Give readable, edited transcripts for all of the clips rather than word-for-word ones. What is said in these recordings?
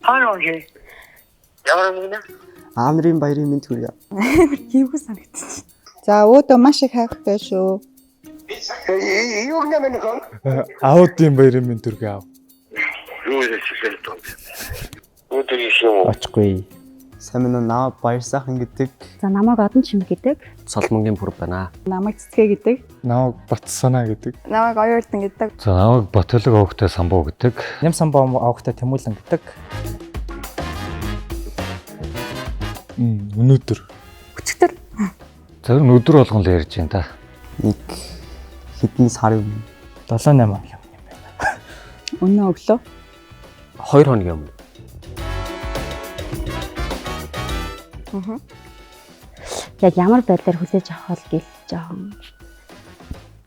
окей. Ямар юм бэ? Аанрын баярын мэнд хүрье. Хийвгүй санагдчих. За өөдөө маш их хайртай шүү. Юу юм бэ нөхөн? Аудын баярын мэнд төргөө аав. Юу юм бэ? Өдөр юм. Очихгүй. Сайн минь наа баяр сайхан гэдэг. За намайг одон чимэг гэдэг. Соломонгийн бүр байна. Намайг цэцгээ гэдэг. Намайг Батсанаа гэдэг. Намайг оюулдан гэдэг. За намайг Батөлөг овогтой самбуу гэдэг. Нэм самбоо овогтой Тэмүүлэн гэдэг. Өнөөдөр. Өчтөр. Тэр нь өдөр болгон л ярьж байна та. Нэг хэдэн сарын 7-8 он юм байна. Өнөө өглөө. 2 хоногийн өмнө. Яг ямар байдлаар хүлээж авах бол гэл жоохон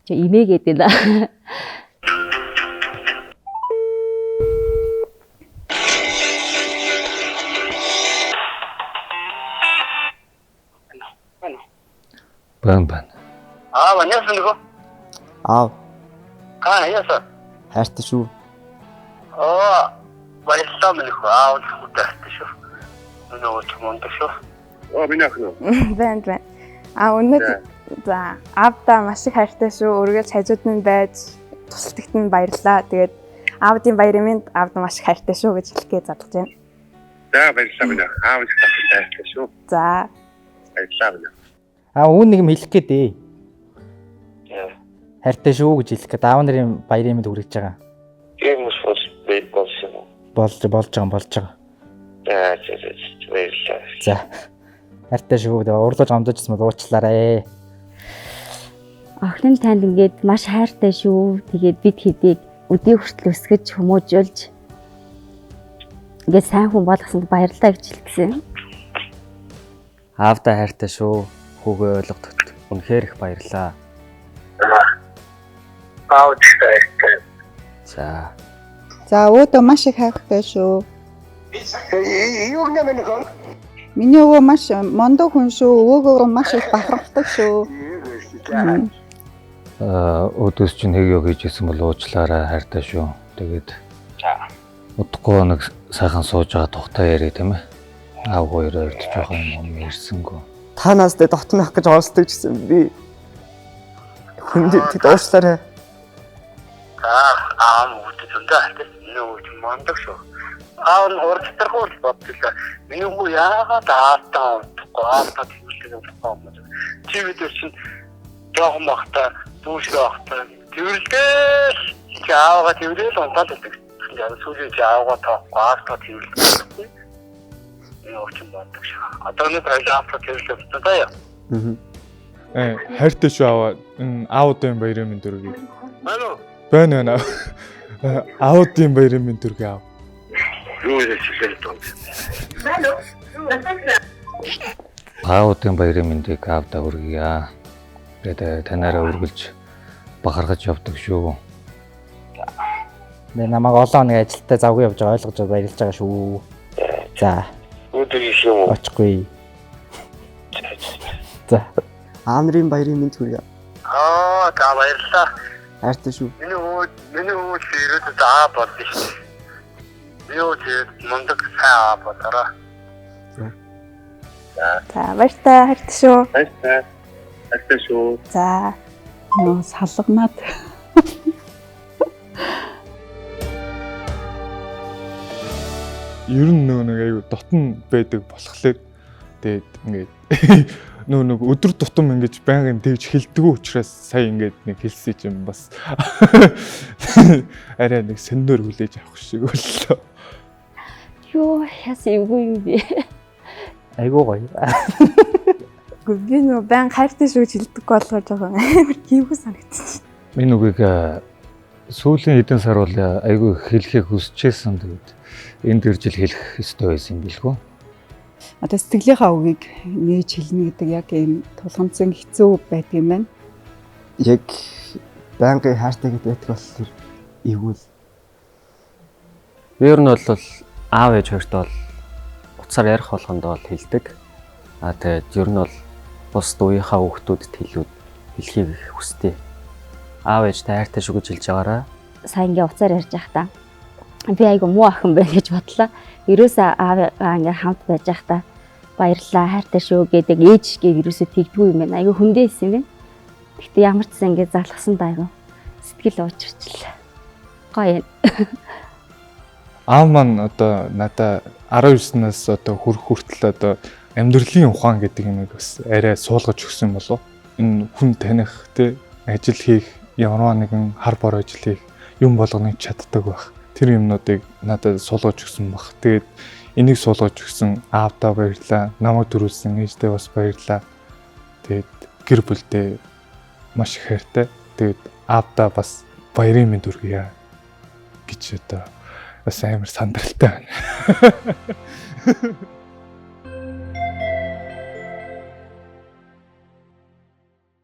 имээгээд байна. Байна. Манайсан нөгөө. аав Яасан. хайртай шүү. Баярлалаа минь хөө. Хүлээхтэй шүү. Өнөө ч шүү. Миний охин. Байна. Өнөөдөр за аавда маш их хайртай шүү. Өргөж хажууд нь байж тусалдагт нь баярлаа. Тэгээд аавдын баярын мэнд аавд маш их хайртай шүү гэж хэлэхээ задлаж байна. За баярлалаа минь. Аав их хайртай шүү. За Баярлалаа минь. Үүн нэг юм хэлэх гээд ээ. Хайртай шүү гэж хэлэх гээд аав нарын баярын мэнд хүргэж байгаа. Тийм үс болсон юм. Болж байгаа. Баярлалаа. За. Хайртай шүү. Уурлаж амдажсэн бол уучлаарай. Охин танд ингээд маш хайртай шүү. Тэгээд бид хэдийг өдний хүртэл өсгөж хүмүүжүүлж ингээд сайн хүн болгосонд баярлалаа гэж хэлсэн. Аавдаа хайртай шүү. Хүүгээ ойлгодогт үнэхээр их баярлаа. Баярлалаа. За өөдөө маш их хайртай шүү. Юу юм бэ нөхөн? Миний өвөө маш мондог хүн шүү. Өвөөгөө маш их бахархдаг шүү. Өдөөс чинь хэгийг хийж исэн бол уучлаарай хайртай шүү. Тэгээд удахгүй нэг сайхан сууж байгаа тухтай яриа тийм ээ. Аав хоёроо ирж жоохон юм ярьсангүй. Та наастай дотнох гэж оролцдог гэсэн би. Хүнд уучлаарай. Үгүй зөндөө нөө мондог шүү. Аав нь урдтархуул бодлоо. Миний хүү яагаад аалтаа төвлөрсөн юм бэ? Чи бид чинь жоохон бахта дүүшгээ бахта тэрэлдээ чи аавгаа тэрэл унтаад байдаг. Яг сүүлийн чи аавгаа таахгүй тэрэлдээ. Нөө ч мондог шүү. Одоо нэг аавгаа тэрэлдээ таа яа. Хайртай шүү аав. Аудын баярын мэнд төргөө. Алло. Байна. Аудын баярын мэнд төргөө аав. Юу хэлсэн бэ? Аудын баярын мэндийг аавдаа хүргье. Тэгээд танаараа үргэлж бахархаж явдаг шүү. Намайг олон нэг ажилдаа завгүй явж байгаа ойлгож баярлж байгаа шүү. За. Өдөр юм. Очихгүй. За. Аанрын баярын мэнд хүрье. За баярлалаа. Хайртай шүү. Миний өвөө ирээд заа болдсон шүү. Юу ч мондог цаа бодороо. За баяртай хайртай шүү. Хайртай шүү. За нөө салганаад. Ер нь нэг аюу дотн байдаг болохоор тэгээд ингээд нэг өдөр тутам ингэж байнгын тэгж хэлдэггүй учраас сая ингээд нэг хэлсэн чинь бас арай нэг сэндээр хүлээж авах шиг боллоо. Юу яасан юм бэ? Айгуу гоё. Би нөө байн хайртай шүү гэж хэлдэггүй болгоо жоохон амар хийвгүй санагдчих. Энэ үгийг сүүлийн хэдэн сар бол айгүй хэлхийг хүсэжсэн тэгээд энд ирж ил хэлэх ёстой байсан юм билгүй. Одоо сэтгэлийнхаа үгийг нээж хэлнэ гэдэг яг ийм тулгамдсан хэцүү байдаг юм байна. Яг байнгын хайртай гэдэг болохоор эвгүй. ер нь бол аав ээж хоёртой бол уцаар ярих болгондоо л хэлдэг. Тэгээд ер нь бол бусд үеийнхаа хүүхдүүдэд хэлхийг хүсдэг. Аав ээжтэй хайртай шүү гэж хэлж байгаараа. Сайн ингээ уцаар ярьж явах та. би айгу муу охин байна гэж бодлоо. Ерөөсөө ааваа ингээ хамт байж байхдаа баярлалаа хайртай шүү гэдэг ээж гээ ерөөсөө тэгдгүй юм байна. Айгу хүндээсэн юм байна. Гэхдээ ямар ч сан ингээ залгасан дайгу сэтгэл уучирчлаа. Гоё. Аав маань одоо надаа 19-наас одоо хүртэл одоо амьдралын ухаан гэдэг юмыг бас арай суулгаж өгсөн болов. Энэ хүн таних те ажил хийх ямар нэгэн хар бор ажил хийх юм болгоныг чаддаг байх. Тэр юмнуудыг надад суулгаж өгсөн баг. Тэгээд энийг суулгаж өгсөн аавдаа баярлалаа. Намайг төрүүлсэн ээждээ бас баярлалаа. Тэгээд гэр бүлдээ маш их хайртай. Тэгээд аавдаа бас баярын мэнд хүргье гэж одоо бас амар сандралтай байна.